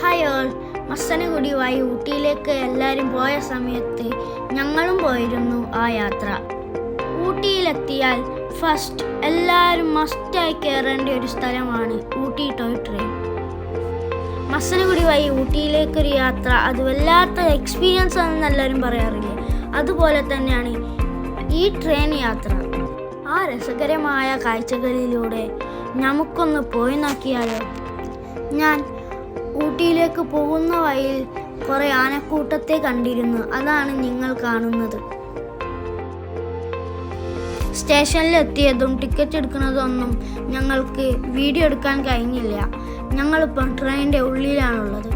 Hi all, Masinagudi വഴി ഊട്ടിയിലേക്ക് എല്ലാവരും പോയ സമയത്ത് ഞങ്ങളും പോയിരുന്നു ആ യാത്ര. ഊട്ടിയിലെത്തിയാൽ ഫസ്റ്റ് എല്ലാവരും മസ്റ്റായി കയറേണ്ട ഒരു സ്ഥലമാണ് ഊട്ടി ടോയ് ട്രെയിൻ. മസനഗുഡി വഴി ഊട്ടിയിലേക്കൊരു യാത്ര അത് വല്ലാത്ത എക്സ്പീരിയൻസ് ആണെന്ന് എല്ലാവരും പറയാറില്ലേ, അതുപോലെ തന്നെയാണ് ഈ ട്രെയിൻ യാത്ര. ആ രസകരമായ കാഴ്ചകളിലൂടെ നമുക്കൊന്ന് പോയി നോക്കിയാലോ. ഞാൻ ഊട്ടിയിലേക്ക് പോകുന്ന വഴിയിൽ കുറേ ആനക്കൂട്ടത്തെ കണ്ടിരുന്നു. അതാണ് നിങ്ങൾ കാണുന്നത്. സ്റ്റേഷനിലെത്തിയതും ടിക്കറ്റ് എടുക്കുന്നതൊന്നും ഞങ്ങൾക്ക് വീഡിയോ എടുക്കാൻ കഴിഞ്ഞില്ല. ഞങ്ങളിപ്പം ട്രെയിനിൻ്റെ ഉള്ളിലാണുള്ളത്.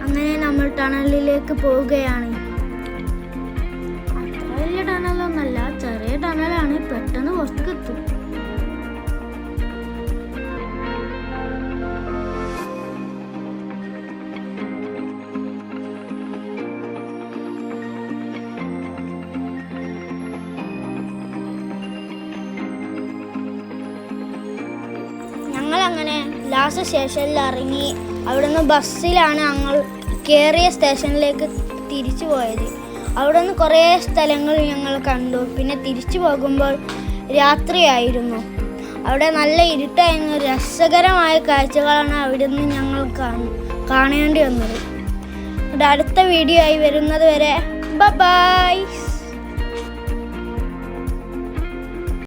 അങ്ങനെ നമ്മൾ ടണലിലേക്ക് പോവുകയാണ്. അത്ര വലിയ ടണലൊന്നല്ല, ചെറിയ ടണലാണ്. പെട്ടെന്ന് പുറത്തേക്ക് എത്തും. ഞങ്ങളങ്ങനെ ലാസ്റ്റ് സ്റ്റേഷനിൽ ഇറങ്ങി. അവിടുന്ന് ബസ്സിലാണ് ഞങ്ങൾ കയറിയ സ്റ്റേഷനിലേക്ക് തിരിച്ചു പോയത്. അവിടുന്ന് കുറേ സ്ഥലങ്ങൾ ഞങ്ങൾ കണ്ടു. പിന്നെ തിരിച്ചു പോകുമ്പോൾ രാത്രിയായിരുന്നു. അവിടെ നല്ല ഇരുട്ടായിരുന്നു. രസകരമായ കാഴ്ചകളാണ് അവിടെ നിന്ന് ഞങ്ങൾ കാണേണ്ടി വന്നത്. അടുത്ത വീഡിയോ ആയി വരുന്നത് വരെ ബൈ.